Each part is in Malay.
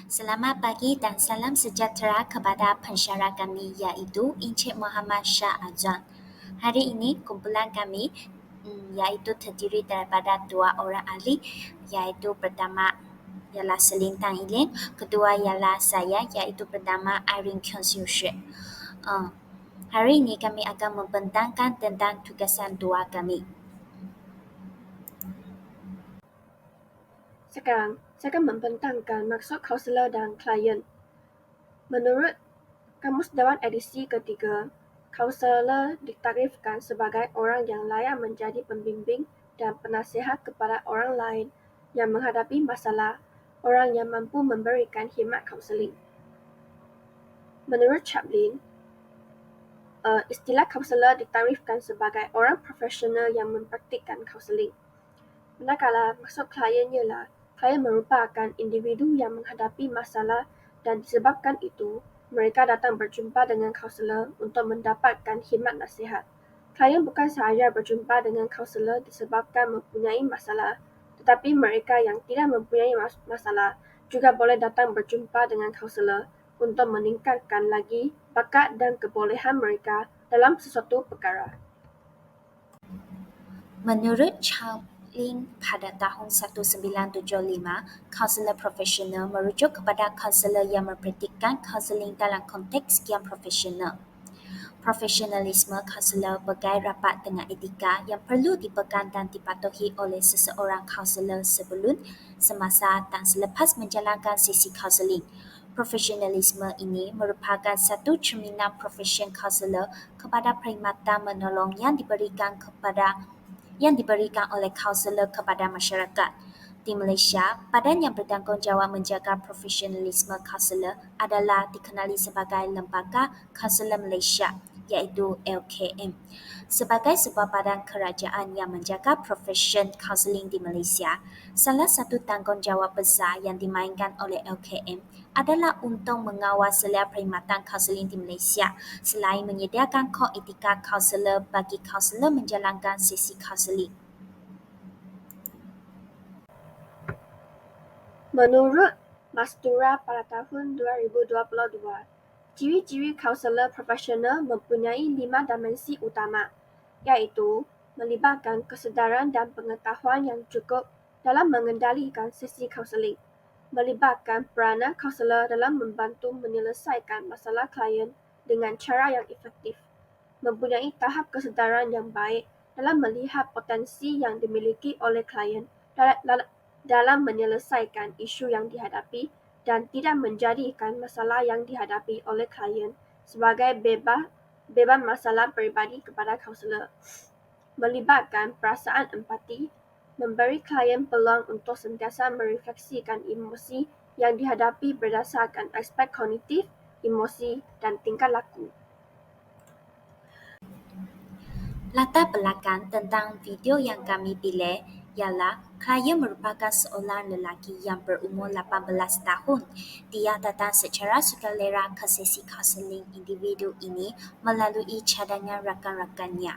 Selamat pagi dan salam sejahtera kepada pensyarah kami iaitu Encik Muhammad Shah Azwan. Hari ini kumpulan kami iaitu terdiri daripada dua orang ahli, iaitu pertama ialah Selin Tan Ilin, kedua ialah saya iaitu pertama Irene Kyung Siu Shi. Hari ini kami akan membentangkan tentang tugasan dua kami. Sekarang, saya akan membentangkan maksud kaunselor dan klien. Menurut Kamus Dewan edisi ketiga, kaunselor ditarifkan sebagai orang yang layak menjadi pembimbing dan penasihat kepada orang lain yang menghadapi masalah, orang yang mampu memberikan khidmat kaunseling. Menurut Chaplin, istilah kaunselor ditarifkan sebagai orang profesional yang mempraktikkan kaunseling. Manakala maksud klien ialah klien merupakan individu yang menghadapi masalah dan disebabkan itu, mereka datang berjumpa dengan kaunselor untuk mendapatkan khidmat nasihat. Klien bukan sahaja berjumpa dengan kaunselor disebabkan mempunyai masalah, tetapi mereka yang tidak mempunyai masalah juga boleh datang berjumpa dengan kaunselor untuk meningkatkan lagi bakat dan kebolehan mereka dalam sesuatu perkara. Menurut Chaplin pada tahun 1975, kaunselor profesional merujuk kepada kaunselor yang mempraktikkan kaunseling dalam konteks yang profesional. Profesionalisme kaunselor bergaya rapat dengan etika yang perlu dipegang dan dipatuhi oleh seseorang kaunselor sebelum, semasa dan selepas menjalankan sesi kaunseling. Profesionalisme ini merupakan satu cerminan profesion kaunselor kepada perkhidmatan menolong yang diberikan oleh kaunselor kepada masyarakat. Di Malaysia, badan yang bertanggungjawab menjaga profesionalisme kaunselor adalah dikenali sebagai Lembaga Kaunselor Malaysia, iaitu LKM. Sebagai sebuah badan kerajaan yang menjaga profesion kaunseling di Malaysia, salah satu tanggungjawab besar yang dimainkan oleh LKM adalah untuk mengawal selia perkhidmatan kaunseling di Malaysia selain menyediakan kod etika kaunselor bagi kaunselor menjalankan sesi kaunseling. Menurut Mastura pada tahun 2022, ciri-ciri kaunselor profesional mempunyai 5 dimensi utama, iaitu melibatkan kesedaran dan pengetahuan yang cukup dalam mengendalikan sesi kaunseling, melibatkan peranan kaunselor dalam membantu menyelesaikan masalah klien dengan cara yang efektif, mempunyai tahap kesedaran yang baik dalam melihat potensi yang dimiliki oleh klien dalam menyelesaikan isu yang dihadapi dan tidak menjadikan masalah yang dihadapi oleh klien sebagai beban masalah peribadi kepada kaunselor, melibatkan perasaan empati, memberi klien peluang untuk sentiasa merefleksikan emosi yang dihadapi berdasarkan aspek kognitif, emosi, dan tingkah laku. Latar belakang tentang video yang kami pilih ialah klien merupakan seorang lelaki yang berumur 18 tahun. Dia datang secara sukarela ke sesi kaunseling individu ini melalui cadangan rakan-rakannya.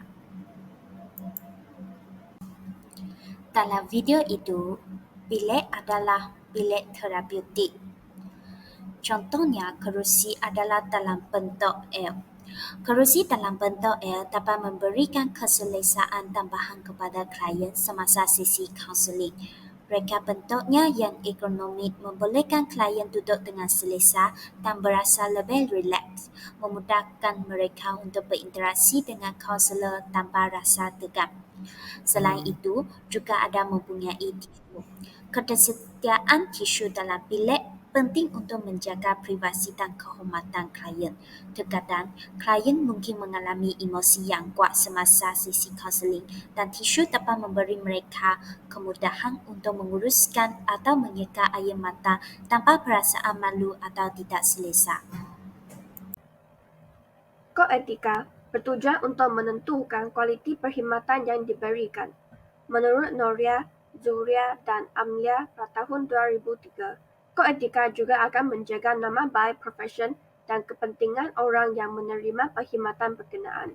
Dalam video itu, bilik adalah bilik terapeutik. Contohnya, kerusi adalah dalam bentuk L. Kerusi dalam bentuk L dapat memberikan keselesaan tambahan kepada klien semasa sesi kaunseling. Reka bentuknya yang ergonomik membolehkan klien duduk dengan selesa dan berasa lebih rileks, memudahkan mereka untuk berinteraksi dengan kaunselor tanpa rasa tegang. Selain itu, juga ada mempunyai tisu. Ketersediaan tisu dalam bilik penting untuk menjaga privasi dan kehormatan klien. Terkadang, klien mungkin mengalami emosi yang kuat semasa sesi kaunseling dan tisu dapat memberi mereka kemudahan untuk menguruskan atau menyeka air mata tanpa perasaan malu atau tidak selesa. Kod etika bertujuan untuk menentukan kualiti perkhidmatan yang diberikan. Menurut Noria, Zuria, dan Amlia pada tahun 2003, kod etika juga akan menjaga nama baik profesion dan kepentingan orang yang menerima perkhidmatan berkenaan.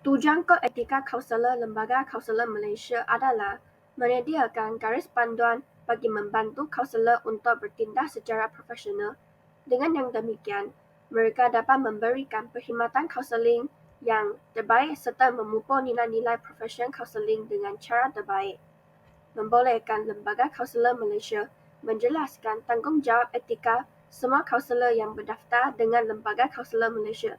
Tujuan kod etika kaunselor Lembaga Kaunselor Malaysia adalah menyediakan garis panduan bagi membantu kaunselor untuk bertindak secara profesional. Dengan yang demikian, mereka dapat memberikan perkhidmatan kaunseling yang terbaik serta memupuk nilai-nilai profesion kaunseling dengan cara terbaik. Membolehkan Lembaga Kaunselor Malaysia menjelaskan tanggungjawab etika semua kaunselor yang berdaftar dengan Lembaga Kaunselor Malaysia,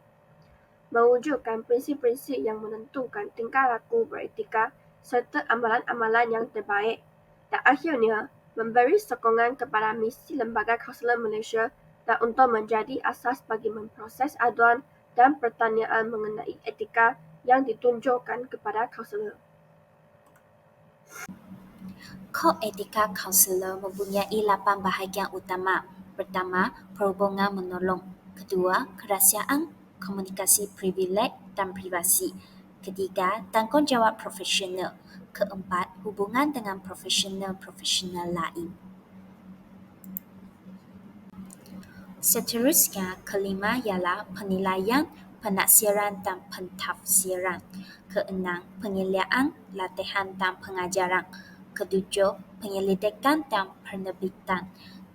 mewujudkan prinsip-prinsip yang menentukan tingkah laku beretika serta amalan-amalan yang terbaik, dan akhirnya memberi sokongan kepada misi Lembaga Kaunselor Malaysia dan untuk menjadi asas bagi memproses aduan dan pertanyaan mengenai etika yang ditunjukkan kepada kaunselor. Kod etika kaunselor mempunyai 8 bahagian utama. Pertama, perhubungan menolong. Kedua, kerahsiaan, komunikasi privilege dan privasi. Ketiga, tanggungjawab profesional. Keempat, hubungan dengan profesional lain. Seterusnya, kelima ialah penilaian, penaksiran dan pentafsiran. Keenam, penyeliaan, latihan dan pengajaran. Ketujuh, penyelidikan dan penerbitan.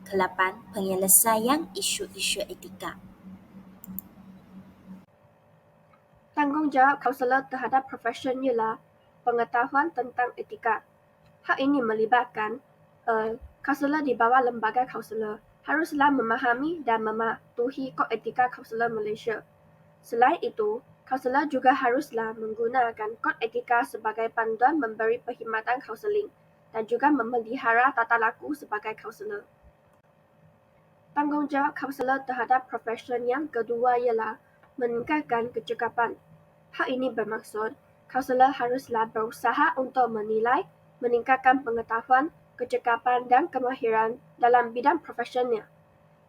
Kelapan, penyelesaian isu-isu etika. Tanggungjawab kaunselor terhadap profesion ialah pengetahuan tentang etika. Hal ini melibatkan kaunselor di bawah lembaga kaunselor haruslah memahami dan mematuhi kod etika kaunselor Malaysia. Selain itu, kaunselor juga haruslah menggunakan kod etika sebagai panduan memberi perkhidmatan kaunseling dan juga memelihara tata laku sebagai kaunselor. Tanggungjawab kaunselor terhadap profesion yang kedua ialah meningkatkan kecekapan. Hal ini bermaksud kaunselor haruslah berusaha untuk menilai, meningkatkan pengetahuan, kecekapan dan kemahiran dalam bidang profesional.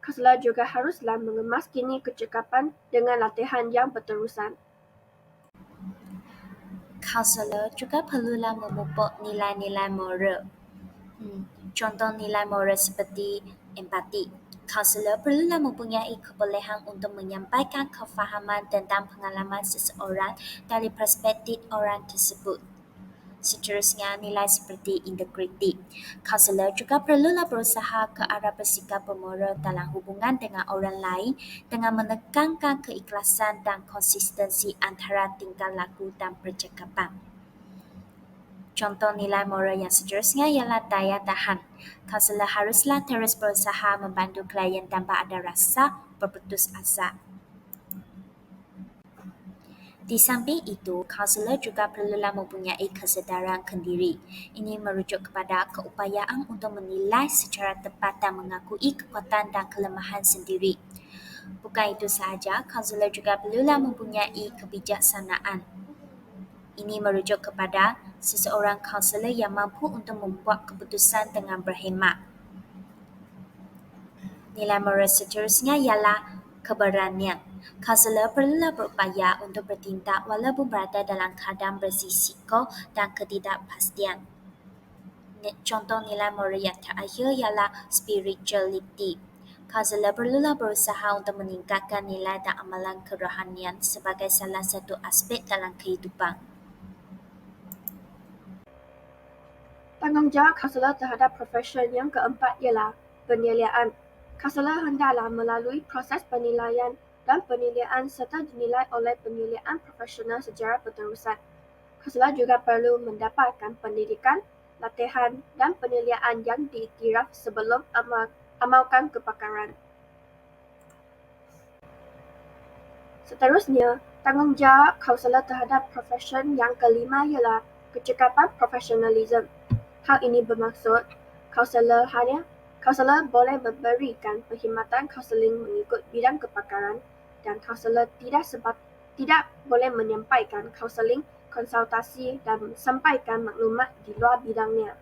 Kaunselor juga haruslah mengemaskini kecekapan dengan latihan yang berterusan. Kaunselor juga perlulah memupuk nilai-nilai moral. Contoh nilai moral seperti empati. Kaunselor perlulah mempunyai kebolehan untuk menyampaikan kefahaman tentang pengalaman seseorang dari perspektif orang tersebut. Seterusnya, nilai seperti integriti. Kaunselor juga perlulah berusaha ke arah bersikap bermoral dalam hubungan dengan orang lain dengan menekankan keikhlasan dan konsistensi antara tingkah laku dan percakapan. Contoh nilai moral yang seterusnya ialah daya tahan. Kaunselor haruslah terus berusaha membantu klien tanpa ada rasa berputus asa. Di samping itu, kaunselor juga perlulah mempunyai kesedaran kendiri. Ini merujuk kepada keupayaan untuk menilai secara tepat dan mengakui kekuatan dan kelemahan sendiri. Bukan itu sahaja, kaunselor juga perlulah mempunyai kebijaksanaan. Ini merujuk kepada seseorang kaunselor yang mampu untuk membuat keputusan dengan berhikmat. Nilai moral seterusnya ialah keberanian. Kaunselor perlulah berupaya untuk bertindak walaupun berada dalam keadaan berisiko dan ketidakpastian. Contoh nilai moral yang terakhir ialah spirituality. Kaunselor perlulah berusaha untuk meningkatkan nilai dan amalan kerohanian sebagai salah satu aspek dalam kehidupan. Tanggungjawab kaunselor terhadap profesion yang keempat ialah penilaian. Kaunselor hendaklah melalui proses penilaian dan penilaian serta dinilai oleh penilaian profesional secara berterusan. Kaunselor juga perlu mendapatkan pendidikan, latihan dan penilaian yang diiktiraf sebelum amalkan kepakaran. Seterusnya, tanggungjawab kaunselor terhadap profesion yang kelima ialah kecekapan profesionalisme. Hal ini bermaksud kaunselor boleh memberikan perkhidmatan kaunseling mengikut bidang kepakaran dan kaunselor tidak boleh menyampaikan kaunseling, konsultasi dan sampaikan maklumat di luar bidangnya.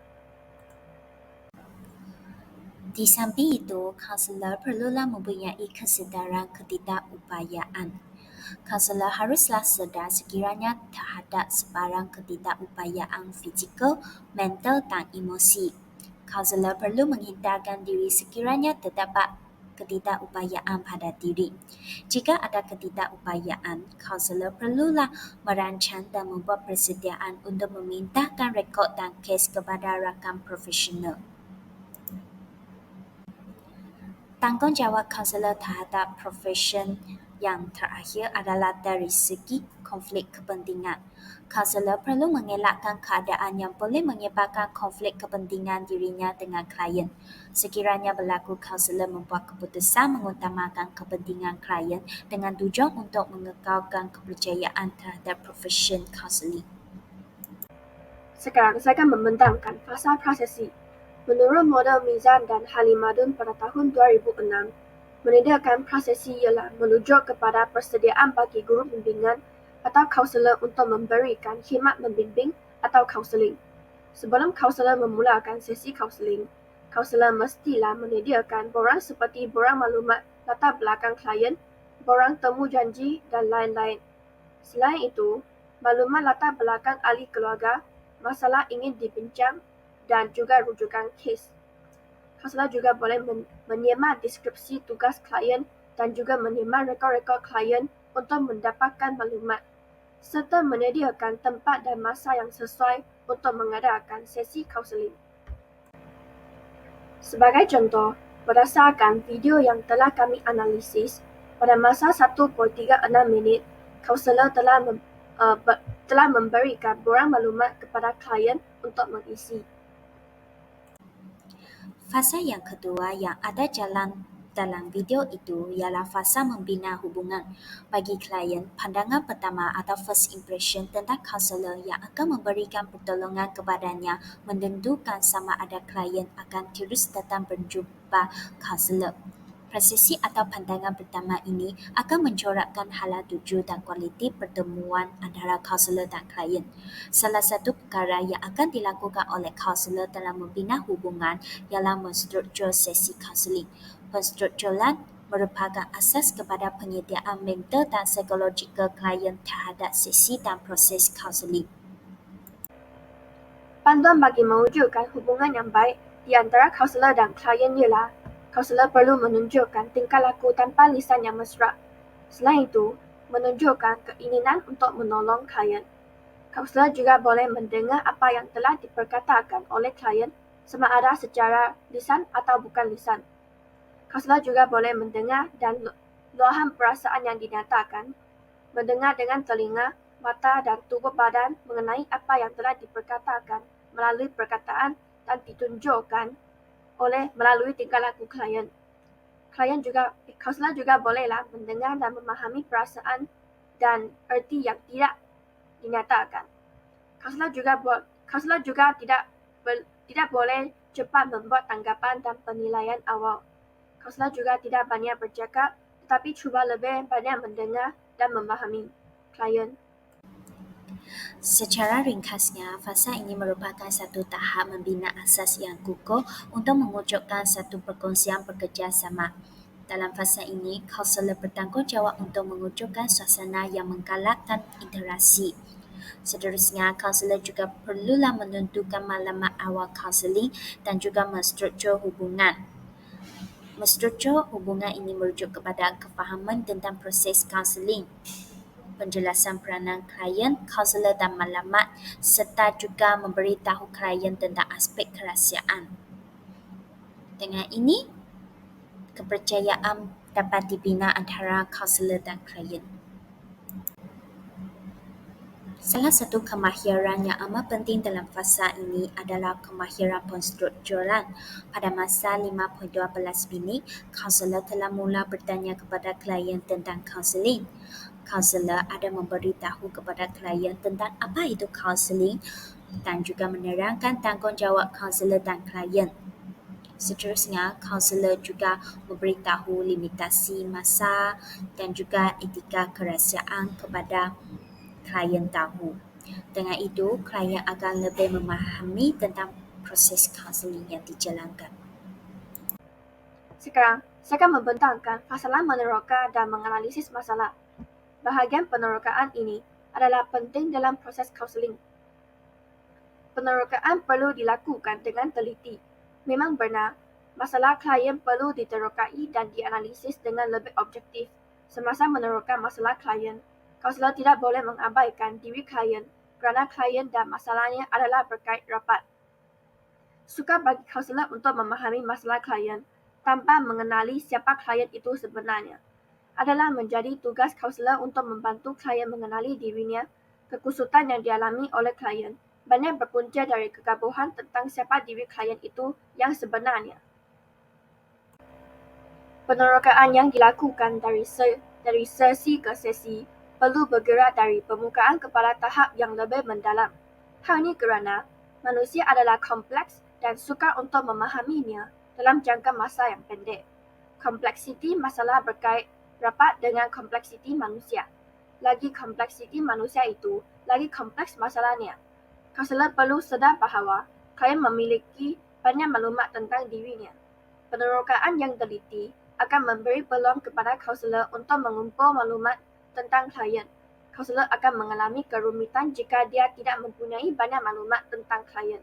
Di samping itu, kaunselor perlulah mempunyai kesedaran ketidakupayaan. Kaunselor haruslah sedar sekiranya terhadap sebarang ketidakupayaan fizikal, mental dan emosi. Kaunselor perlu menghindarkan diri sekiranya terdapat ketidakupayaan pada diri. Jika ada ketidakupayaan, kaunselor perlulah merancang dan membuat persediaan untuk memindahkan rekod dan kes kepada rakan profesional. Tanggungjawab kaunselor terhadap profesion yang terakhir adalah dari segi konflik kepentingan. Kaunselor perlu mengelakkan keadaan yang boleh menyebabkan konflik kepentingan dirinya dengan klien. Sekiranya berlaku, kaunselor membuat keputusan mengutamakan kepentingan klien dengan tujuan untuk mengekalkan kepercayaan terhadap profesion kaunseling. Sekarang saya akan membentangkan fasa prosesi. Menurut model Mizan dan Halimadun pada tahun 2006, menyediakan prosesi ialah merujuk kepada persediaan bagi guru bimbingan atau kaunselor untuk memberikan khidmat membimbing atau kaunseling. Sebelum kaunselor memulakan sesi kaunseling, kaunselor mestilah menyediakan borang seperti borang maklumat latar belakang klien, borang temu janji dan lain-lain. Selain itu, maklumat latar belakang ahli keluarga, masalah ingin dibincang dan juga rujukan kes. Kaunselor juga boleh menyemat deskripsi tugas klien dan juga menyemat rekod-rekod klien untuk mendapatkan maklumat, serta menyediakan tempat dan masa yang sesuai untuk mengadakan sesi kaunseling. Sebagai contoh, berdasarkan video yang telah kami analisis, pada masa 1.36 minit, kaunselor telah memberikan borang maklumat kepada klien untuk mengisi. Fasa yang kedua yang ada dalam video itu ialah fasa membina hubungan. Bagi klien, pandangan pertama atau first impression tentang kaunselor yang akan memberikan pertolongan kepadanya menentukan sama ada klien akan terus datang berjumpa kaunselor. Prosesi atau pandangan pertama ini akan mencorakkan hala tuju dan kualiti pertemuan antara kaunselor dan klien. Salah satu perkara yang akan dilakukan oleh kaunselor dalam membina hubungan ialah menstruktur sesi kaunseling. Penstrukturan merupakan asas kepada penyediaan mental dan psikologikal klien terhadap sesi dan proses kaunseling. Panduan bagi mewujudkan hubungan yang baik di antara kaunselor dan klien ialah kaunselor perlu menunjukkan tingkah laku tanpa lisan yang mesra. Selain itu, menunjukkan keinginan untuk menolong klien. Kaunselor juga boleh mendengar apa yang telah diperkatakan oleh klien, sama ada secara lisan atau bukan lisan. Kaunselor juga boleh mendengar dan luahan perasaan yang dinyatakan, mendengar dengan telinga, mata dan tubuh badan mengenai apa yang telah diperkatakan melalui perkataan dan ditunjukkan melalui tingkah laku klien. Kaunselor juga bolehlah mendengar dan memahami perasaan dan erti yang tidak dinyatakan. Kaunselor juga tidak boleh cepat membuat tanggapan dan penilaian awal. Kaunselor juga tidak banyak bercakap, tetapi cuba lebih banyak mendengar dan memahami klien. Secara ringkasnya, fasa ini merupakan satu tahap membina asas yang kukuh untuk mewujudkan satu perkongsian bekerjasama. Dalam fasa ini, kaunselor bertanggungjawab untuk mewujudkan suasana yang menggalakkan interaksi. Seterusnya, kaunselor juga perlulah menentukan maklumat awal kaunseling dan juga menstruktur hubungan. Menstruktur hubungan ini merujuk kepada kefahaman tentang proses kaunseling, penjelasan peranan klien, kaunselor dan maklumat, serta juga memberitahu klien tentang aspek kerahsiaan. Dengan ini, kepercayaan dapat dibina antara kaunselor dan klien. Salah satu kemahiran yang amat penting dalam fasa ini adalah kemahiran penstrukturan. Pada masa 5.12 minit, kaunselor telah mula bertanya kepada klien tentang kaunseling. Kaunselor ada memberitahu kepada klien tentang apa itu kaunseling dan juga menerangkan tanggungjawab kaunselor dan klien. Seterusnya, kaunselor juga memberitahu limitasi masa dan juga etika kerahsiaan kepada klien tahu. Dengan itu, klien akan lebih memahami tentang proses kaunseling yang dijalankan. Sekarang, saya akan membentangkan masalah meneroka dan menganalisis masalah. Bahagian penerokaan ini adalah penting dalam proses kaunseling. Penerokaan perlu dilakukan dengan teliti. Memang benar, masalah klien perlu diterokai dan dianalisis dengan lebih objektif. Semasa meneroka masalah klien, kaunselor tidak boleh mengabaikan diri klien kerana klien dan masalahnya adalah berkait rapat. Sukar bagi kaunselor untuk memahami masalah klien, tanpa mengenali siapa klien itu sebenarnya. Adalah menjadi tugas kaunselor untuk membantu klien mengenali dirinya, kekusutan yang dialami oleh klien, banyak berpunca dari kegabuhan tentang siapa diri klien itu yang sebenarnya. Penerokaan yang dilakukan dari sesi ke sesi perlu bergerak dari permukaan kepada tahap yang lebih mendalam. Hal ini kerana manusia adalah kompleks dan sukar untuk memahaminya dalam jangka masa yang pendek. Kompleksiti masalah berkait rapat dengan kompleksiti manusia. Lagi kompleksiti manusia itu, lagi kompleks masalahnya. Kaunselor perlu sedar bahawa klien memiliki banyak maklumat tentang dirinya. Penerokaan yang teliti akan memberi peluang kepada kaunselor untuk mengumpul maklumat tentang klien. Kaunselor akan mengalami kerumitan jika dia tidak mempunyai banyak maklumat tentang klien.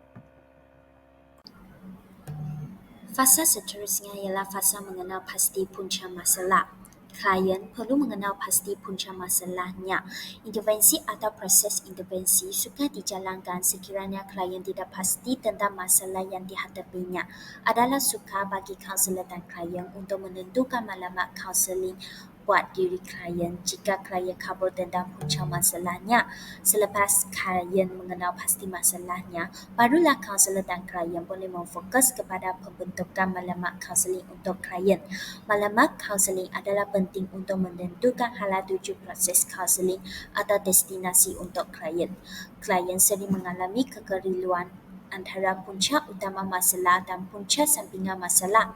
Fasa seterusnya ialah fasa mengenal pasti punca masalah. Klien perlu mengenal pasti punca masalahnya. Intervensi atau proses intervensi suka dijalankan sekiranya klien tidak pasti tentang masalah yang dihadapinya. Adalah suka bagi kaunselor dan klien untuk menentukan maklumat kaunseling buat diri klien jika klien kabur tentang punca masalahnya. Selepas klien mengenal pasti masalahnya, barulah kaunselor dan klien boleh memfokus kepada pembentukan maklumat kaunseling untuk klien. Maklumat kaunseling adalah penting untuk menentukan hala tuju proses kaunseling atau destinasi untuk klien. Klien sering mengalami kekeliruan antara punca utama masalah dan punca sampingan masalah.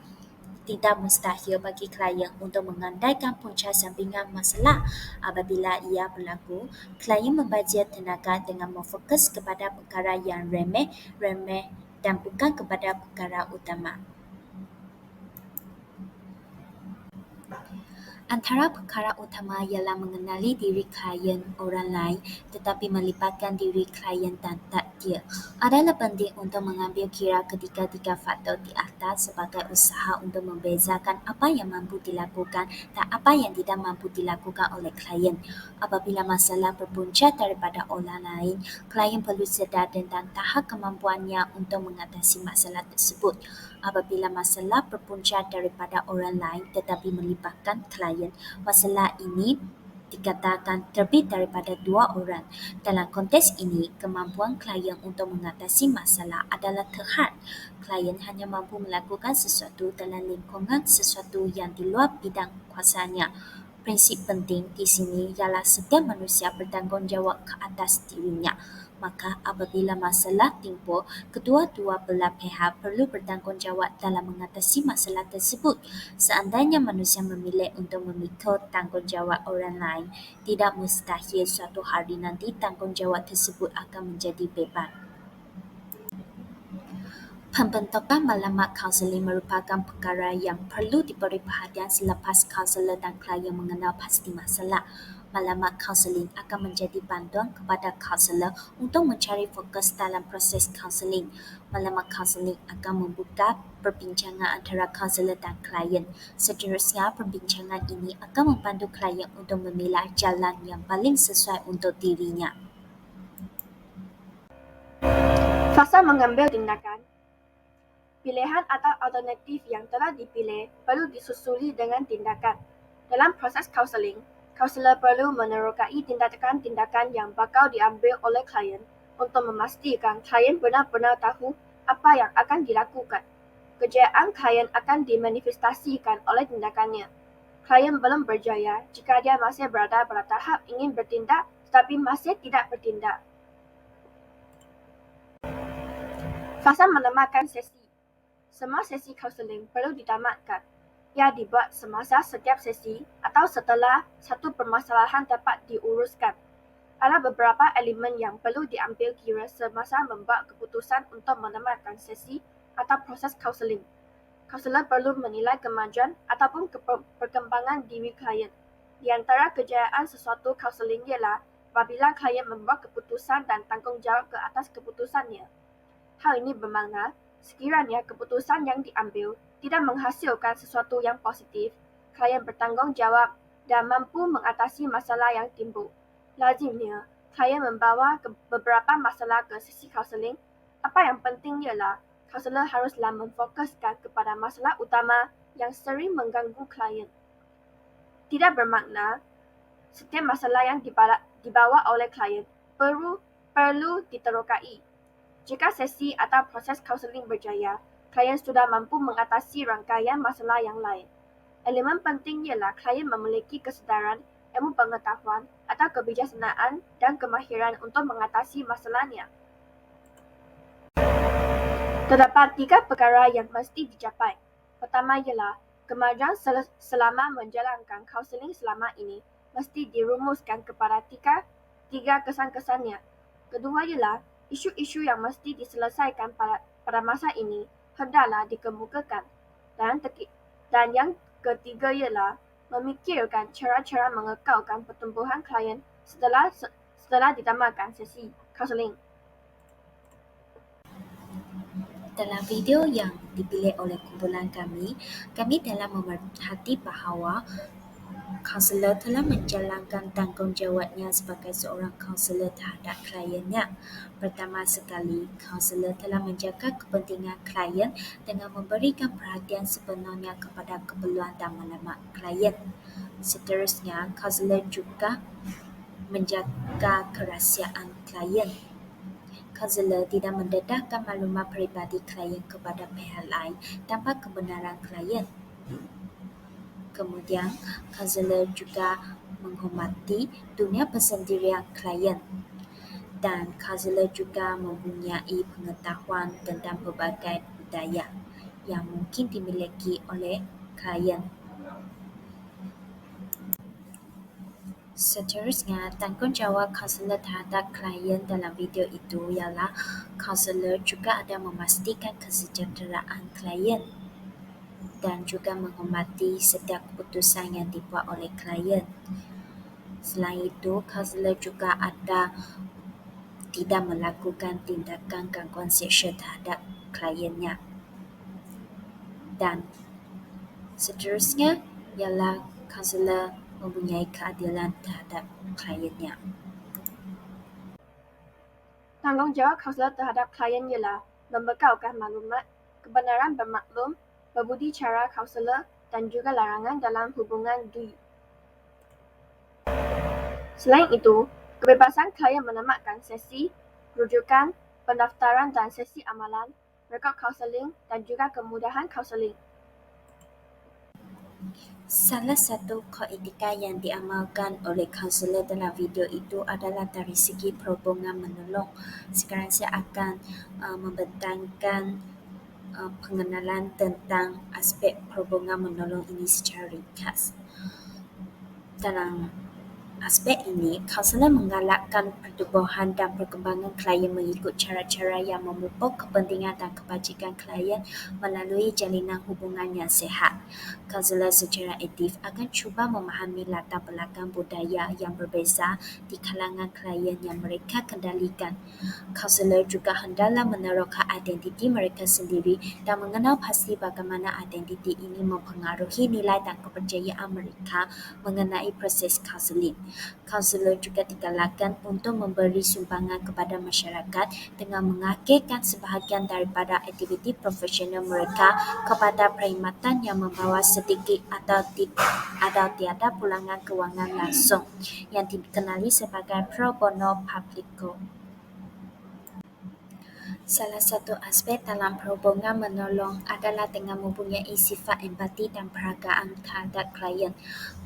Tidak mustahil bagi klien untuk mengandaikan punca sampingan masalah. Apabila ia berlaku, klien membazir tenaga dengan memfokus kepada perkara yang remeh dan bukan kepada perkara utama. Antara perkara utama ialah mengenali diri klien orang lain tetapi melibatkan diri klien dan takdir. Adalah penting untuk mengambil kira ketiga-tiga faktor di atas sebagai usaha untuk membezakan apa yang mampu dilakukan dan apa yang tidak mampu dilakukan oleh klien. Apabila masalah berpunca daripada orang lain, klien perlu sedar tentang tahap kemampuannya untuk mengatasi masalah tersebut. Apabila masalah berpunca daripada orang lain tetapi melibatkan klien, masalah ini dikatakan terbit daripada dua orang. Dalam konteks ini, kemampuan klien untuk mengatasi masalah adalah terhad. Klien hanya mampu melakukan sesuatu dalam lingkungan sesuatu yang di luar bidang kuasanya. Prinsip penting di sini ialah setiap manusia bertanggungjawab ke atas dirinya. Maka apabila masalah timbul, kedua-dua belah pihak perlu bertanggungjawab dalam mengatasi masalah tersebut. Seandainya manusia memilih untuk memikul tanggungjawab orang lain, tidak mustahil suatu hari nanti tanggungjawab tersebut akan menjadi beban. Pembentukan maklumat kaunseling merupakan perkara yang perlu diberi perhatian selepas kaunselor dan klien mengenal pasti masalah. Maklumat kaunseling akan menjadi bantuan kepada kaunselor untuk mencari fokus dalam proses kaunseling. Maklumat kaunseling akan membuka perbincangan antara kaunselor dan klien. Seterusnya, perbincangan ini akan membantu klien untuk memilah jalan yang paling sesuai untuk dirinya. Fasa mengambil tindakan. Pilihan atau alternatif yang telah dipilih perlu disusuli dengan tindakan. Dalam proses kaunseling, kaunselor perlu menerokai tindakan-tindakan yang bakal diambil oleh klien untuk memastikan klien benar-benar tahu apa yang akan dilakukan. Kejayaan klien akan dimanifestasikan oleh tindakannya. Klien belum berjaya jika dia masih berada pada tahap ingin bertindak tetapi masih tidak bertindak. Fasa menamatkan sesi. Semua sesi kaunseling perlu ditamatkan. Ia dibuat semasa setiap sesi atau setelah satu permasalahan dapat diuruskan. Ada beberapa elemen yang perlu diambil kira semasa membuat keputusan untuk menamatkan sesi atau proses kaunseling. Kaunselor perlu menilai kemajuan ataupun perkembangan diri klien. Di antara kejayaan sesuatu kaunseling ialah apabila klien membuat keputusan dan tanggungjawab ke atas keputusannya. Hal ini bermakna sekiranya keputusan yang diambil tidak menghasilkan sesuatu yang positif, klien bertanggungjawab dan mampu mengatasi masalah yang timbul. Lazimnya, klien membawa beberapa masalah ke sesi kaunseling. Apa yang penting ialah kaunselor haruslah memfokuskan kepada masalah utama yang sering mengganggu klien. Tidak bermakna setiap masalah yang dibawa oleh klien perlu diterokai. Jika sesi atau proses kaunseling berjaya, klien sudah mampu mengatasi rangkaian masalah yang lain. Elemen penting ialah klien memiliki kesedaran, ilmu pengetahuan, atau kebijaksanaan dan kemahiran untuk mengatasi masalahnya. Terdapat 3 perkara yang mesti dicapai. Pertama ialah kemajuan selama menjalankan kaunseling selama ini mesti dirumuskan kepada tiga kesan-kesannya. Kedua ialah isu-isu yang mesti diselesaikan pada masa ini hendaklah dikemukakan. Dan yang ketiga ialah memikirkan cara-cara mengekalkan pertumbuhan klien setelah ditamatkan sesi kaunseling. Dalam video yang dipilih oleh kumpulan kami telah memerhati bahawa kaunselor telah menjalankan tanggungjawabnya sebagai seorang kaunselor terhadap kliennya. Pertama sekali, kaunselor telah menjaga kepentingan klien dengan memberikan perhatian sepenuhnya kepada keperluan dan maklumat klien. Seterusnya, kaunselor juga menjaga kerahsiaan klien. Kaunselor tidak mendedahkan maklumat peribadi klien kepada pihak lain tanpa kebenaran klien. Kemudian, kaunselor juga menghormati dunia persendirian klien. Dan kaunselor juga mempunyai pengetahuan tentang pelbagai budaya yang mungkin dimiliki oleh klien. Seterusnya, tanggungjawab kaunselor terhadap klien dalam video itu ialah kaunselor juga ada memastikan kesejahteraan klien dan juga menghormati setiap keputusan yang dibuat oleh klien. Selain itu, kaunselor juga ada tidak melakukan tindakan gangguan seksual terhadap kliennya. Dan seterusnya ialah kaunselor mempunyai keadilan terhadap kliennya. Tanggungjawab kaunselor terhadap klien ialah membekalkan maklumat, kebenaran bermaklum, berbudi cara kaunselor, dan juga larangan dalam hubungan dui. Selain itu, kebebasan klien menamatkan sesi, rujukan, pendaftaran dan sesi amalan, rekod kaunseling, dan juga kemudahan kaunseling. Salah satu kod etika yang diamalkan oleh kaunselor dalam video itu adalah dari segi perhubungan menolong. Sekarang saya akan membentangkan pengenalan tentang aspek perhubungan menolong ini secara ringkas. Dalam aspek ini, kaunselor menggalakkan pertumbuhan dan perkembangan klien mengikut cara-cara yang memupuk kepentingan dan kebajikan klien melalui jalinan hubungan yang sihat. Kaunselor secara aktif akan cuba memahami latar belakang budaya yang berbeza di kalangan klien yang mereka kendalikan. Kaunselor juga hendaklah meneroka identiti mereka sendiri dan mengenal pasti bagaimana identiti ini mempengaruhi nilai dan kepercayaan mereka mengenai proses kaunseling. Kaunselor juga digalakkan untuk memberi sumbangan kepada masyarakat dengan mengakhirkan sebahagian daripada aktiviti profesional mereka kepada perkhidmatan yang membawa sedikit atau tiada pulangan kewangan langsung yang dikenali sebagai pro bono publico. Salah satu aspek dalam perhubungan menolong adalah dengan mempunyai sifat empati dan perhargaan terhadap klien.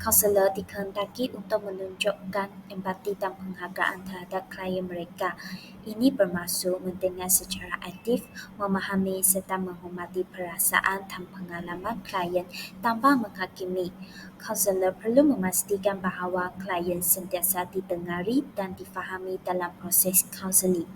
Kaunselor dikehendaki untuk menunjukkan empati dan penghargaan terhadap klien mereka. Ini bermaksud mendengar secara aktif, memahami serta menghormati perasaan dan pengalaman klien tanpa menghakimi. Kaunselor perlu memastikan bahawa klien sentiasa didengari dan difahami dalam proses kaunseling.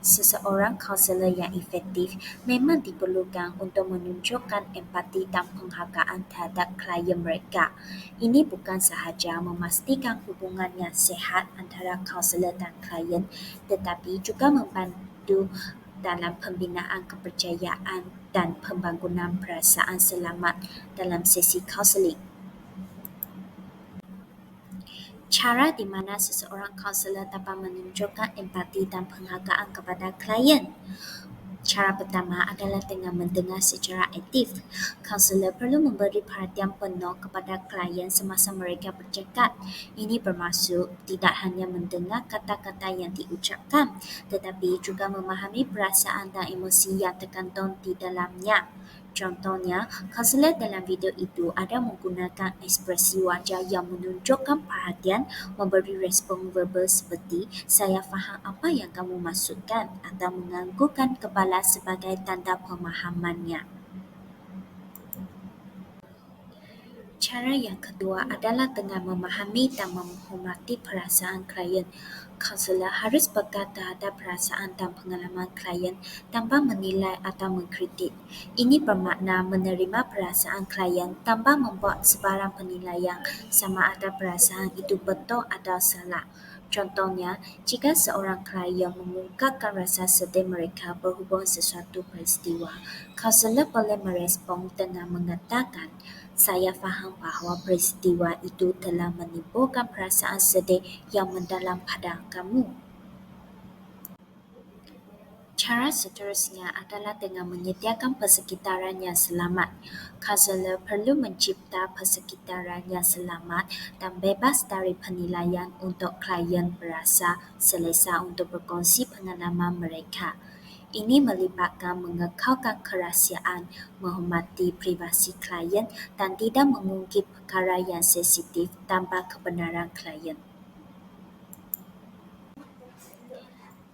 Seseorang kaunselor yang efektif memang diperlukan untuk menunjukkan empati dan penghargaan terhadap klien mereka. Ini bukan sahaja memastikan hubungan yang sihat antara kaunselor dan klien, tetapi juga membantu dalam pembinaan kepercayaan dan pembangunan perasaan selamat dalam sesi kaunseling. Cara di mana seseorang kaunselor dapat menunjukkan empati dan penghargaan kepada klien. Cara pertama adalah dengan mendengar secara aktif. Kaunselor perlu memberi perhatian penuh kepada klien semasa mereka bercakap. Ini bermaksud tidak hanya mendengar kata-kata yang diucapkan, tetapi juga memahami perasaan dan emosi yang terkandung di dalamnya. Contohnya, kaunselor dalam video itu ada menggunakan ekspresi wajah yang menunjukkan perhatian, memberi respon verbal seperti "saya faham apa yang kamu maksudkan" atau menganggukkan kepala sebagai tanda pemahamannya. Cara yang kedua adalah dengan memahami dan menghormati perasaan klien. Kaunselor harus peka terhadap perasaan dan pengalaman klien tanpa menilai atau mengkritik. Ini bermakna menerima perasaan klien tanpa membuat sebarang penilaian sama ada perasaan itu betul atau salah. Contohnya, jika seorang klien mengungkapkan rasa sedih mereka berhubung sesuatu peristiwa, kaunselor boleh merespon dengan mengatakan, "Saya faham bahawa peristiwa itu telah menimbulkan perasaan sedih yang mendalam pada kamu." Cara seterusnya adalah dengan menyediakan persekitaran yang selamat. Kaunselor perlu mencipta persekitaran yang selamat dan bebas dari penilaian untuk klien berasa selesa untuk berkongsi pengalaman mereka. Ini melibatkan mengekalkan kerahsiaan, menghormati privasi klien dan tidak mengungkit perkara yang sensitif tanpa kebenaran klien.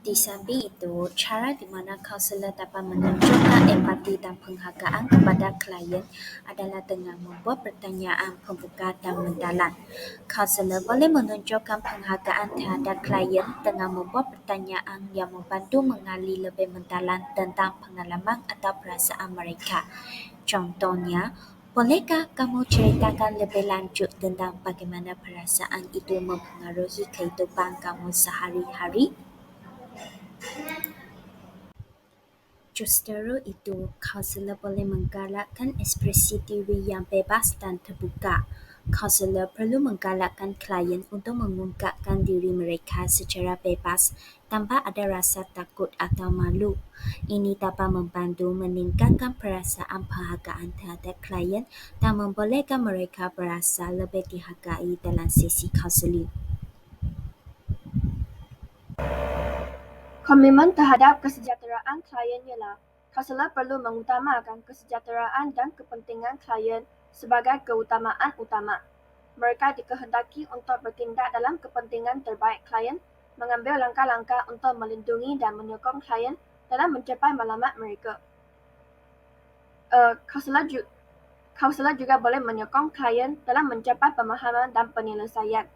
Di samping itu, cara di mana kaunselor dapat menunjukkan empati dan penghargaan kepada klien adalah dengan membuat pertanyaan pembuka dan mendalam. Kaunselor boleh menunjukkan penghargaan terhadap klien dengan membuat pertanyaan yang membantu mengali lebih mendalam tentang pengalaman atau perasaan mereka. Contohnya, bolehkah kamu ceritakan lebih lanjut tentang bagaimana perasaan itu mempengaruhi kehidupan kamu sehari-hari? Justru itu, kaunselor boleh menggalakkan ekspresi diri yang bebas dan terbuka. Kaunselor perlu menggalakkan klien untuk mengungkapkan diri mereka secara bebas tanpa ada rasa takut atau malu. Ini dapat membantu meningkatkan perasaan penghargaan terhadap klien dan membolehkan mereka berasa lebih dihargai dalam sesi kaunseling. Komitmen terhadap kesejahteraan klien ialah kaunselor perlu mengutamakan kesejahteraan dan kepentingan klien sebagai keutamaan utama. Mereka dikehendaki untuk bertindak dalam kepentingan terbaik klien, mengambil langkah-langkah untuk melindungi dan menyokong klien dalam mencapai matlamat mereka. Kaunselor juga boleh menyokong klien dalam mencapai pemahaman dan penyelesaian.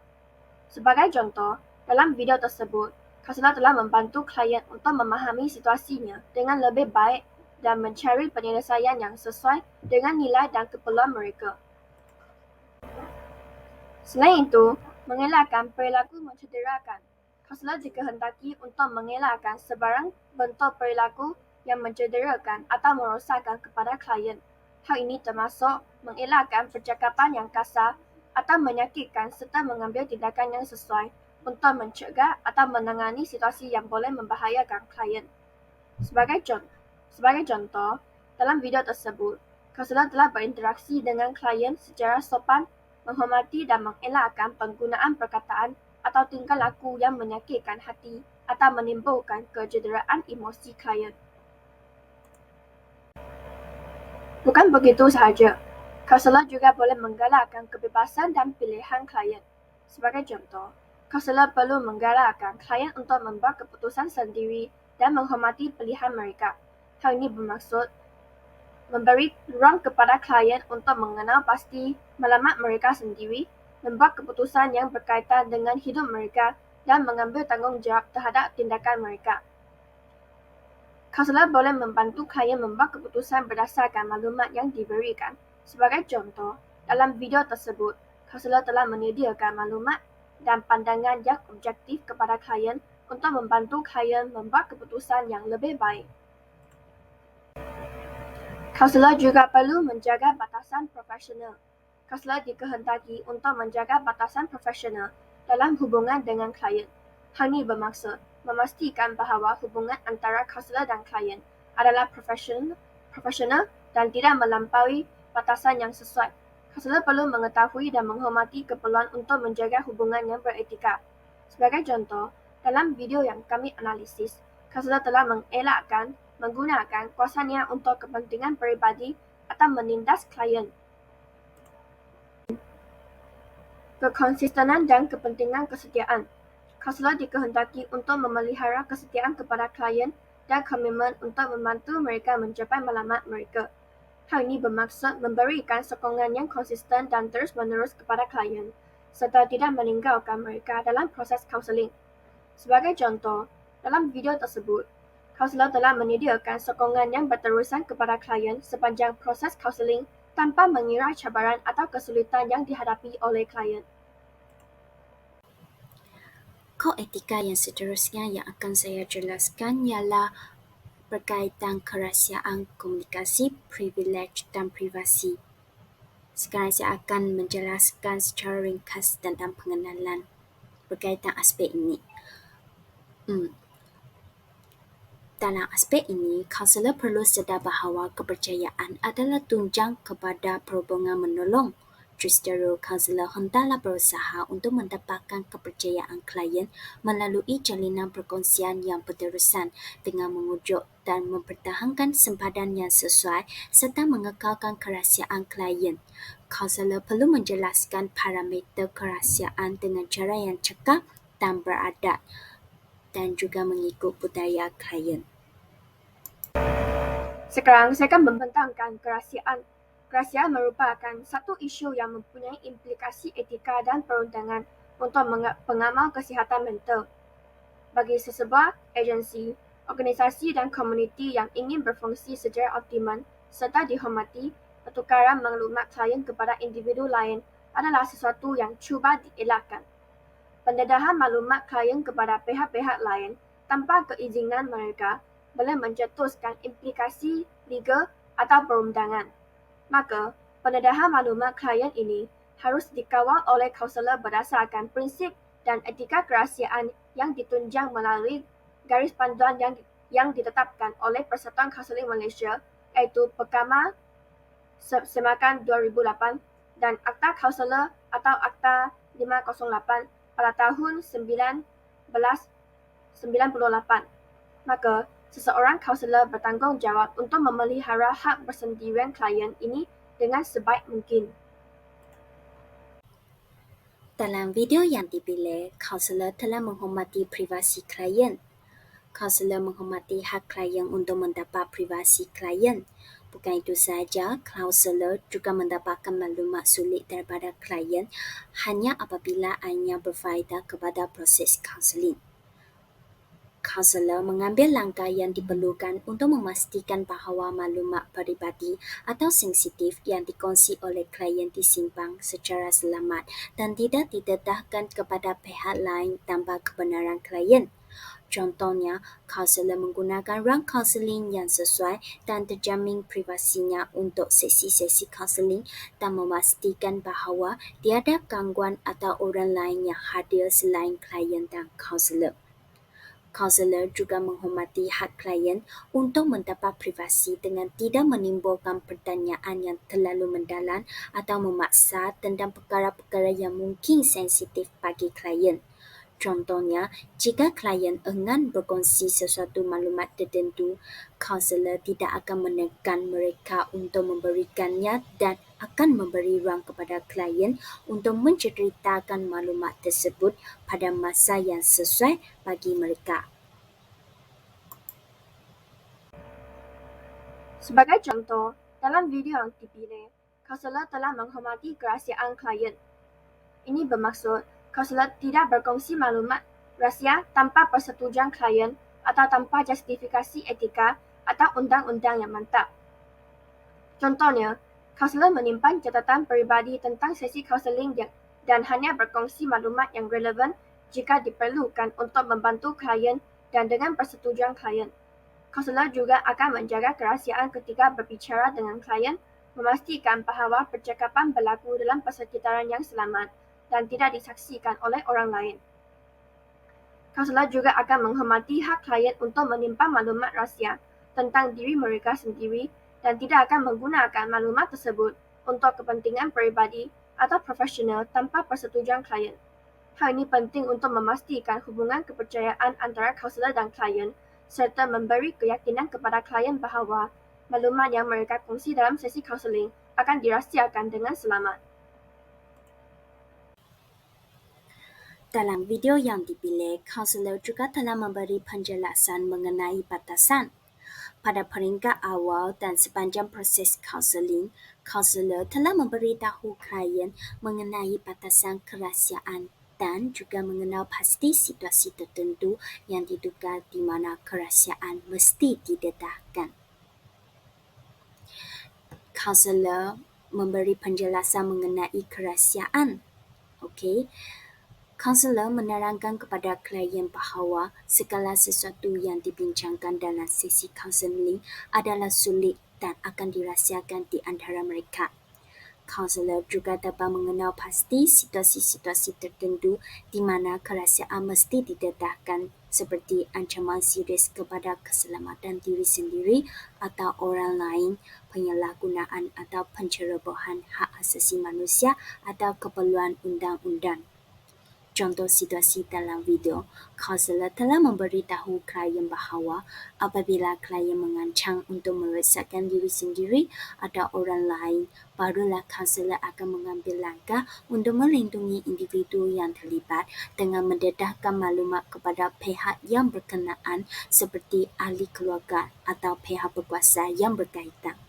Sebagai contoh, dalam video tersebut, kaunselor telah membantu klien untuk memahami situasinya dengan lebih baik dan mencari penyelesaian yang sesuai dengan nilai dan keperluan mereka. Selain itu, mengelakkan perilaku mencederakan. Kaunselor dikehendaki untuk mengelakkan sebarang bentuk perilaku yang mencederakan atau merosakkan kepada klien. Hal ini termasuk mengelakkan percakapan yang kasar atau menyakitkan serta mengambil tindakan yang sesuai untuk mencegah atau menangani situasi yang boleh membahayakan klien. Sebagai contoh, dalam video tersebut, kaunselor telah berinteraksi dengan klien secara sopan, menghormati dan mengelakkan penggunaan perkataan atau tingkah laku yang menyakitkan hati atau menimbulkan kecederaan emosi klien. Bukan begitu sahaja, kaunselor juga boleh menggalakkan kebebasan dan pilihan klien. Sebagai contoh, kaunselor perlu menggalakkan klien untuk membuat keputusan sendiri dan menghormati pilihan mereka. Hal ini bermaksud memberi ruang kepada klien untuk mengenal pasti matlamat mereka sendiri, membuat keputusan yang berkaitan dengan hidup mereka dan mengambil tanggungjawab terhadap tindakan mereka. Kaunselor boleh membantu klien membuat keputusan berdasarkan maklumat yang diberikan. Sebagai contoh, dalam video tersebut, kaunselor telah menyediakan maklumat dan pandangan yang objektif kepada klien untuk membantu klien membuat keputusan yang lebih baik. Kaunselor juga perlu menjaga batasan profesional. Kaunselor dikehendaki untuk menjaga batasan profesional dalam hubungan dengan klien. Hal ini bermaksud memastikan bahawa hubungan antara kaunselor dan klien adalah profesional dan tidak melampaui batasan yang sesuai. Kaunselor perlu mengetahui dan menghormati keperluan untuk menjaga hubungan yang beretika. Sebagai contoh, dalam video yang kami analisis, kaunselor telah mengelakkan menggunakan kuasanya untuk kepentingan peribadi atau menindas klien. Kekonsistenan dan kepentingan kesetiaan. Kaunselor dikehendaki untuk memelihara kesetiaan kepada klien dan komitmen untuk membantu mereka mencapai matlamat mereka. Hal ini bermaksud memberikan sokongan yang konsisten dan terus-menerus kepada klien, serta tidak meninggalkan mereka dalam proses kaunseling. Sebagai contoh, dalam video tersebut, kaunselor telah menyediakan sokongan yang berterusan kepada klien sepanjang proses kaunseling tanpa mengira cabaran atau kesulitan yang dihadapi oleh klien. Kod etika yang seterusnya yang akan saya jelaskan ialah berkaitan kerahsiaan komunikasi, privilege dan privasi. Sekarang saya akan menjelaskan secara ringkas tentang pengenalan berkaitan aspek ini. Dalam aspek ini, kaunselor perlu sedar bahawa kepercayaan adalah tunjang kepada perhubungan menolong. Justru, kaunselor hendaklah berusaha untuk mendapatkan kepercayaan klien melalui jalinan perkongsian yang berterusan dengan mengujuk dan mempertahankan sempadan yang sesuai serta mengekalkan kerahsiaan klien. Kaunselor perlu menjelaskan parameter kerahsiaan dengan cara yang cekap dan beradab dan juga mengikut budaya klien. Sekarang saya akan membentangkan kerahsiaan. Kerahsiaan merupakan satu isu yang mempunyai implikasi etika dan perundangan untuk pengamal kesihatan mental. Bagi sesebuah agensi, organisasi dan komuniti yang ingin berfungsi secara optimal serta dihormati, pertukaran maklumat klien kepada individu lain adalah sesuatu yang cuba dielakkan. Pendedahan maklumat klien kepada pihak-pihak lain tanpa keizinan mereka boleh mencetuskan implikasi legal atau perundangan. Maka, pendedahan maklumat klien ini harus dikawal oleh kaunselor berdasarkan prinsip dan etika kerahsiaan yang ditunjang melalui garis panduan yang ditetapkan oleh Persatuan Kaunseling Malaysia, iaitu Perkama Semakan 2008 dan Akta Kaunselor atau Akta 508 pada tahun 1998. Maka, seseorang kaunselor bertanggungjawab untuk memelihara hak bersendirian klien ini dengan sebaik mungkin. Dalam video yang dipilih, kaunselor telah menghormati privasi klien. Kaunselor menghormati hak klien untuk mendapat privasi klien. Bukan itu sahaja, kaunselor juga mendapatkan maklumat sulit daripada klien hanya apabila ianya berfaedah kepada proses kaunseling. Kaunselor mengambil langkah yang diperlukan untuk memastikan bahawa maklumat peribadi atau sensitif yang dikongsi oleh klien disimpan secara selamat dan tidak didedahkan kepada pihak lain tanpa kebenaran klien. Contohnya, kaunselor menggunakan rang kaunseling yang sesuai dan terjamin privasinya untuk sesi-sesi kaunseling dan memastikan bahawa tiada gangguan atau orang lain yang hadir selain klien dan kaunselor. Kaunselor juga menghormati hak klien untuk mendapat privasi dengan tidak menimbulkan pertanyaan yang terlalu mendalam atau memaksa tentang perkara-perkara yang mungkin sensitif bagi klien. Contohnya, jika klien enggan berkongsi sesuatu maklumat tertentu, kaunselor tidak akan menekan mereka untuk memberikannya dan akan memberi ruang kepada klien untuk menceritakan maklumat tersebut pada masa yang sesuai bagi mereka. Sebagai contoh, dalam video yang dipilih, kaunselor telah menghormati kerahsiaan klien. Ini bermaksud kaunselor tidak berkongsi maklumat rahsia tanpa persetujuan klien atau tanpa justifikasi etika atau undang-undang yang mantap. Contohnya, kaunselor menyimpan catatan peribadi tentang sesi kaunseling dan hanya berkongsi maklumat yang relevan jika diperlukan untuk membantu klien dan dengan persetujuan klien. Kaunselor juga akan menjaga kerahsiaan ketika berbicara dengan klien, memastikan bahawa percakapan berlaku dalam persekitaran yang selamat dan tidak disaksikan oleh orang lain. Kaunselor juga akan menghormati hak klien untuk menyimpan maklumat rahsia tentang diri mereka sendiri dan tidak akan menggunakan maklumat tersebut untuk kepentingan pribadi atau profesional tanpa persetujuan klien. Hal ini penting untuk memastikan hubungan kepercayaan antara kaunselor dan klien serta memberi keyakinan kepada klien bahawa maklumat yang mereka kongsi dalam sesi kaunseling akan dirahsiakan dengan selamat. Dalam video yang dipilih, kaunselor juga telah memberi penjelasan mengenai batasan. Pada peringkat awal dan sepanjang proses kaunseling, kaunselor telah memberitahu klien mengenai batasan kerahsiaan dan juga mengenal pasti situasi tertentu yang diduga di mana kerahsiaan mesti didedahkan. Kaunselor memberi penjelasan mengenai kerahsiaan. Okey. Kaunselor menerangkan kepada klien bahawa segala sesuatu yang dibincangkan dalam sesi kaunseling adalah sulit dan akan dirahsiakan di antara mereka. Kaunselor juga dapat mengenal pasti situasi-situasi tertentu di mana kerahsiaan mesti didedahkan seperti ancaman serius kepada keselamatan diri sendiri atau orang lain, penyalahgunaan atau pencerobohan hak asasi manusia atau keperluan undang-undang. Contoh situasi dalam video, kaunselor telah memberitahu klien bahawa apabila klien mengancam untuk merosakkan diri sendiri atau orang lain, barulah kaunselor akan mengambil langkah untuk melindungi individu yang terlibat dengan mendedahkan maklumat kepada pihak yang berkenaan seperti ahli keluarga atau pihak berkuasa yang berkaitan.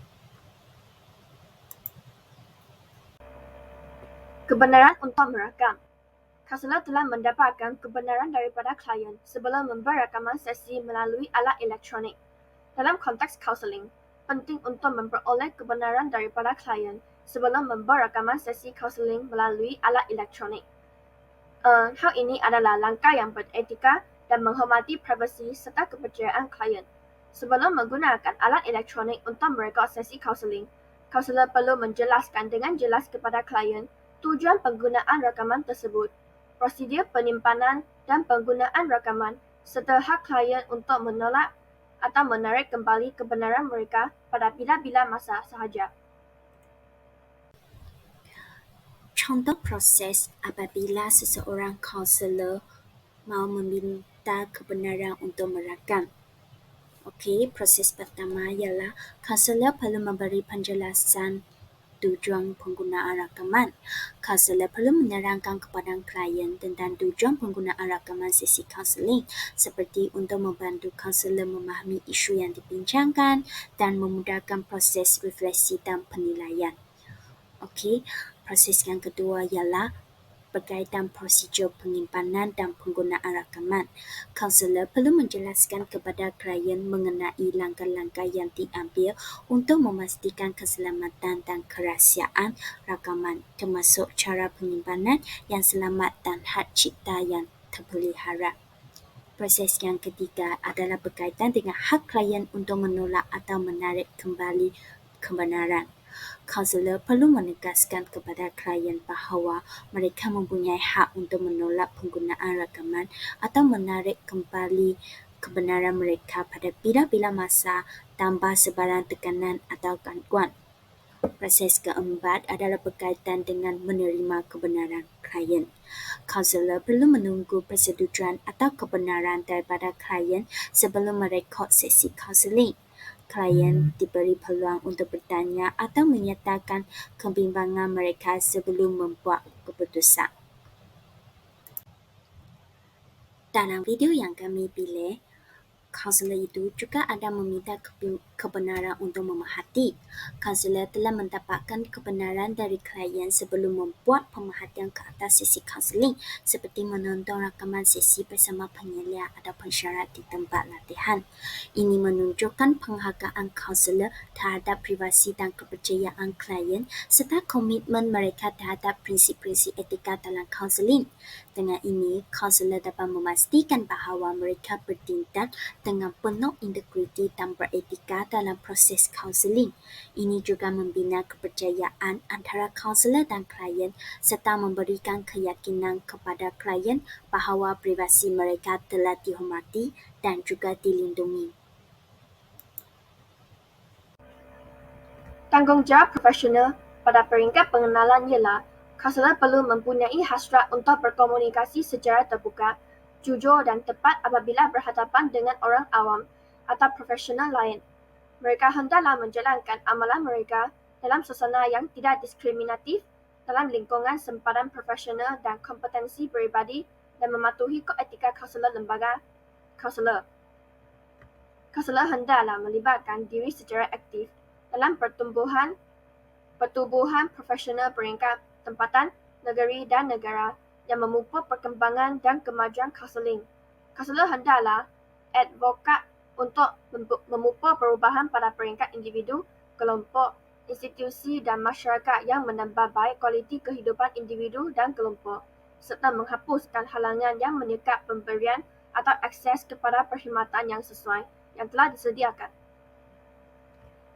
Kebenaran untuk merakam. Kaunselor telah mendapatkan kebenaran daripada klien sebelum memberi rakaman sesi melalui alat elektronik. Dalam konteks kaunseling, penting untuk memperoleh kebenaran daripada klien sebelum memberi rakaman sesi kaunseling melalui alat elektronik. Hal ini adalah langkah yang beretika dan menghormati privasi serta kepercayaan klien. Sebelum menggunakan alat elektronik untuk merekod sesi kaunseling, kaunselor perlu menjelaskan dengan jelas kepada klien tujuan penggunaan rakaman tersebut, prosedur penyimpanan dan penggunaan rakaman, serta hak klien untuk menolak atau menarik kembali kebenaran mereka pada bila-bila masa sahaja. Contoh proses apabila seseorang kaunselor mahu meminta kebenaran untuk merakam. Okey, proses pertama ialah kaunselor perlu memberi penjelasan tujuan penggunaan rakaman. Kaunselor perlu menerangkan kepada klien tentang tujuan penggunaan rakaman sesi kaunseling seperti untuk membantu kaunselor memahami isu yang dibincangkan dan memudahkan proses refleksi dan penilaian. Okey, proses yang kedua ialah berkaitan prosedur penyimpanan dan penggunaan rakaman. Kaunselor perlu menjelaskan kepada klien mengenai langkah-langkah yang diambil untuk memastikan keselamatan dan kerahsiaan rakaman, termasuk cara penyimpanan yang selamat dan hak cipta yang terpelihara. Proses yang ketiga adalah berkaitan dengan hak klien untuk menolak atau menarik kembali kebenaran. Kaunselor perlu menegaskan kepada klien bahawa mereka mempunyai hak untuk menolak penggunaan rakaman atau menarik kembali kebenaran mereka pada bila-bila masa tanpa sebarang tekanan atau gangguan. Proses keempat adalah berkaitan dengan menerima kebenaran klien. Kaunselor perlu menunggu persetujuan atau kebenaran daripada klien sebelum merekod sesi kaunseling. Klien diberi peluang untuk bertanya atau menyatakan kebimbangan mereka sebelum membuat keputusan. Dalam video yang kami pilih, kaunselor itu juga ada meminta kebenaran untuk memerhati. Kaunselor telah mendapatkan kebenaran dari klien sebelum membuat pemerhatian ke atas sesi kaunseling seperti menonton rakaman sesi bersama penyelia atau pensyarat di tempat latihan. Ini menunjukkan penghargaan kaunselor terhadap privasi dan kepercayaan klien serta komitmen mereka terhadap prinsip-prinsip etika dalam kaunseling. Dengan ini, kaunselor dapat memastikan bahawa mereka bertindak dengan penuh integriti dan beretika dalam proses kaunseling. Ini juga membina kepercayaan antara kaunselor dan klien serta memberikan keyakinan kepada klien bahawa privasi mereka telah dihormati dan juga dilindungi. Tanggungjawab profesional pada peringkat pengenalan ialah kaunselor perlu mempunyai hasrat untuk berkomunikasi secara terbuka, jujur dan tepat apabila berhadapan dengan orang awam atau profesional lain. Mereka hendaklah menjalankan amalan mereka dalam suasana yang tidak diskriminatif, dalam lingkungan sempadan profesional dan kompetensi peribadi dan mematuhi kod etika kaunselor lembaga kaunselor. Kaunselor hendaklah melibatkan diri secara aktif dalam pertubuhan profesional peringkat tempatan, negeri dan negara yang memupuk perkembangan dan kemajuan kaunseling. Kaunselor hendaklah advokat untuk memupuk perubahan pada peringkat individu, kelompok, institusi dan masyarakat yang menambah baik kualiti kehidupan individu dan kelompok, serta menghapuskan halangan yang menyekat pemberian atau akses kepada perkhidmatan yang sesuai yang telah disediakan.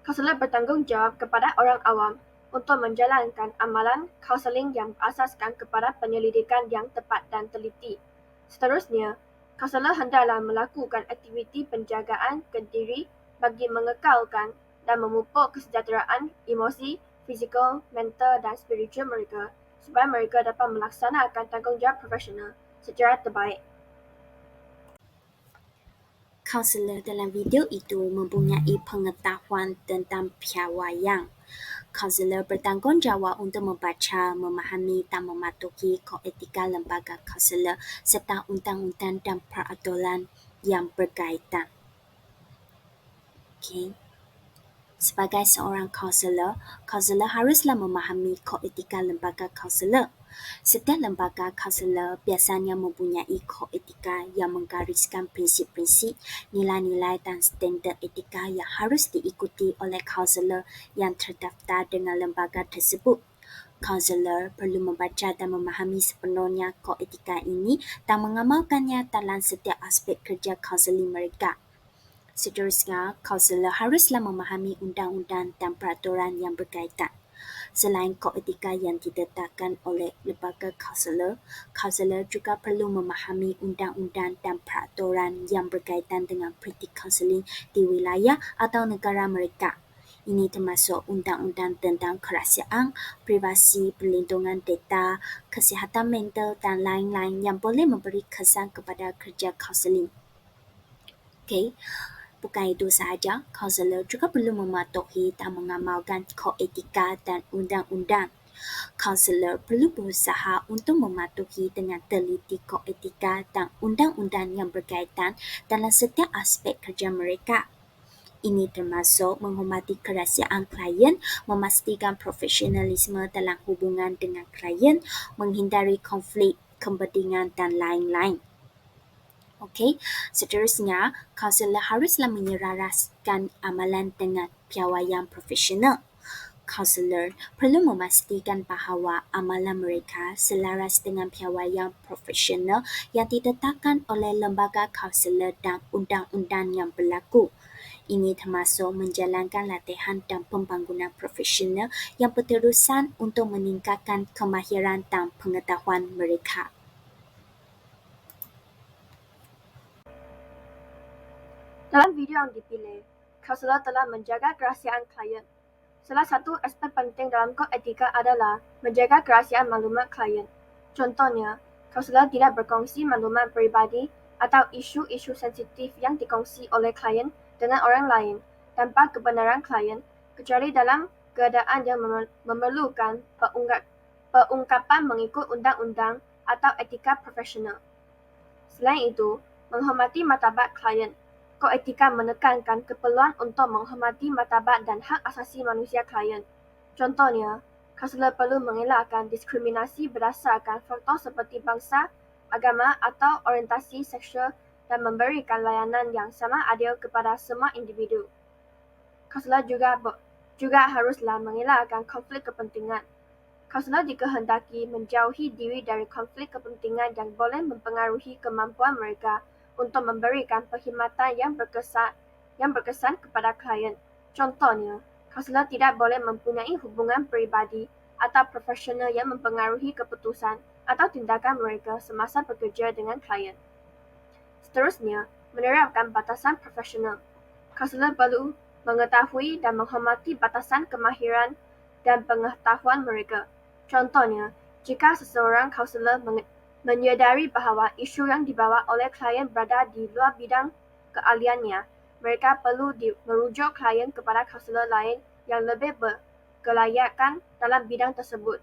Kaunselor bertanggungjawab kepada orang awam untuk menjalankan amalan kaunseling yang berasaskan kepada penyelidikan yang tepat dan teliti. Seterusnya, kaunselor hendaklah melakukan aktiviti penjagaan ke diri bagi mengekalkan dan memupuk kesejahteraan emosi, fizikal, mental dan spiritual mereka supaya mereka dapat melaksanakan tanggungjawab profesional secara terbaik. Kaunselor dalam video itu mempunyai pengetahuan tentang piawaian. Kaunselor bertanggungjawab untuk membaca, memahami dan mematuhi kod etika lembaga kaunselor serta undang-undang dan peraturan yang berkaitan. Okay. Sebagai seorang kaunselor, kaunselor haruslah memahami kod etika lembaga kaunselor. Setiap lembaga kaunselor biasanya mempunyai kod etika yang menggariskan prinsip-prinsip, nilai-nilai dan standard etika yang harus diikuti oleh kaunselor yang terdaftar dengan lembaga tersebut. Kaunselor perlu membaca dan memahami sepenuhnya kod etika ini dan mengamalkannya dalam setiap aspek kerja kaunseling mereka. Seterusnya, kaunselor haruslah memahami undang-undang dan peraturan yang berkaitan. Selain kod etika yang ditetapkan oleh lembaga kaunselor, kaunselor juga perlu memahami undang-undang dan peraturan yang berkaitan dengan praktik kaunseling di wilayah atau negara mereka. Ini termasuk undang-undang tentang kerahsiaan, privasi, perlindungan data, kesihatan mental dan lain-lain yang boleh memberi kesan kepada kerja kaunseling. Okay. Bukan itu sahaja, kaunselor juga perlu mematuhi dan mengamalkan kod etika dan undang-undang. Kaunselor perlu berusaha untuk mematuhi dengan teliti kod etika dan undang-undang yang berkaitan dalam setiap aspek kerja mereka. Ini termasuk menghormati kerahsiaan klien, memastikan profesionalisme dalam hubungan dengan klien, menghindari konflik kepentingan dan lain-lain. Okey, seterusnya, kaunselor haruslah menyelaraskan amalan dengan piawaian profesional. Kaunselor perlu memastikan bahawa amalan mereka selaras dengan piawaian profesional yang ditetapkan oleh lembaga kaunselor dan undang-undang yang berlaku. Ini termasuk menjalankan latihan dan pembangunan profesional yang berterusan untuk meningkatkan kemahiran dan pengetahuan mereka. Dalam video yang dipilih, kaunselor telah menjaga kerahsiaan klien. Salah satu aspek penting dalam kod etika adalah menjaga kerahsiaan maklumat klien. Contohnya, kaunselor tidak berkongsi maklumat peribadi atau isu-isu sensitif yang dikongsi oleh klien dengan orang lain tanpa kebenaran klien, kecuali dalam keadaan yang memerlukan pengungkapan mengikut undang-undang atau etika profesional. Selain itu, menghormati martabat klien. Kod etika menekankan keperluan untuk menghormati martabat dan hak asasi manusia klien. Contohnya, kaunselor perlu mengelakkan diskriminasi berdasarkan faktor seperti bangsa, agama atau orientasi seksual dan memberikan layanan yang sama adil kepada semua individu. Kaunselor juga haruslah mengelakkan konflik kepentingan. Kaunselor dikehendaki menjauhi diri dari konflik kepentingan yang boleh mempengaruhi kemampuan mereka untuk memberikan perkhidmatan yang berkesan kepada klien. Contohnya, kaunselor tidak boleh mempunyai hubungan peribadi atau profesional yang mempengaruhi keputusan atau tindakan mereka semasa bekerja dengan klien. Seterusnya, menerapkan batasan profesional. Kaunselor perlu mengetahui dan menghormati batasan kemahiran dan pengetahuan mereka. Contohnya, jika seseorang kaunselor menyedari bahawa isu yang dibawa oleh klien berada di luar bidang keahliannya, mereka perlu merujuk klien kepada kaunselor lain yang lebih berkelayakan dalam bidang tersebut.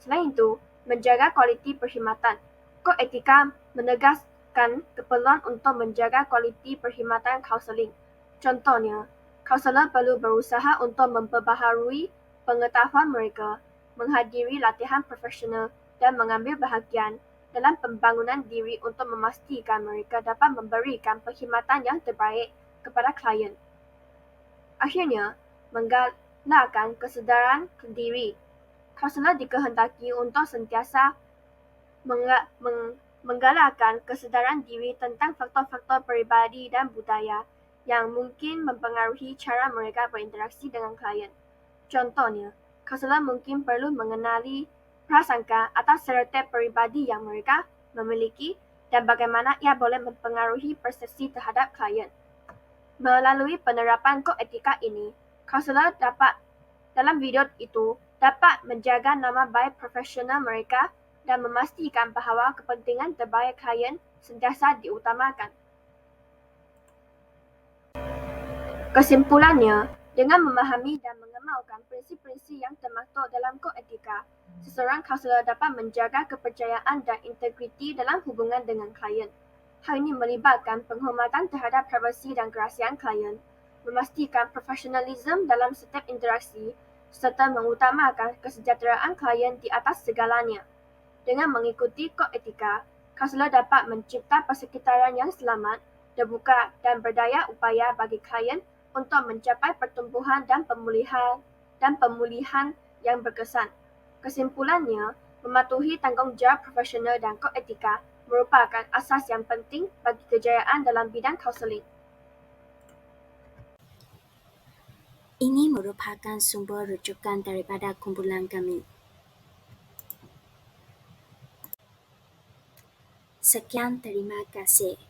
Selain itu, menjaga kualiti perkhidmatan. Kod etika menegaskan keperluan untuk menjaga kualiti perkhidmatan kaunseling. Contohnya, kaunselor perlu berusaha untuk memperbaharui pengetahuan mereka, menghadiri latihan profesional, dan mengambil bahagian dalam pembangunan diri untuk memastikan mereka dapat memberikan perkhidmatan yang terbaik kepada klien. Akhirnya, menggalakkan kesedaran diri. Kaunselor dikehendaki untuk sentiasa menggalakkan kesedaran diri tentang faktor-faktor peribadi dan budaya yang mungkin mempengaruhi cara mereka berinteraksi dengan klien. Contohnya, kaunselor mungkin perlu mengenali prasangka atau stereotip peribadi yang mereka memiliki dan bagaimana ia boleh mempengaruhi persepsi terhadap klien. Melalui penerapan kod etika ini, kaunselor dalam video itu dapat menjaga nama baik profesional mereka dan memastikan bahawa kepentingan terbaik klien sentiasa diutamakan. Kesimpulannya, dengan memahami dan mengamalkan prinsip-prinsip yang termaktub dalam kod etika, seseorang kaunselor dapat menjaga kepercayaan dan integriti dalam hubungan dengan klien. Hal ini melibatkan penghormatan terhadap privasi dan kerahsiaan klien, memastikan profesionalisme dalam setiap interaksi, serta mengutamakan kesejahteraan klien di atas segalanya. Dengan mengikuti kod etika, kaunselor dapat mencipta persekitaran yang selamat, terbuka dan berdaya upaya bagi klien untuk mencapai pertumbuhan dan pemulihan yang berkesan. Kesimpulannya, mematuhi tanggungjawab profesional dan kod etika merupakan asas yang penting bagi kejayaan dalam bidang kaunseling. Ini merupakan sumber rujukan daripada kumpulan kami. Sekian, terima kasih.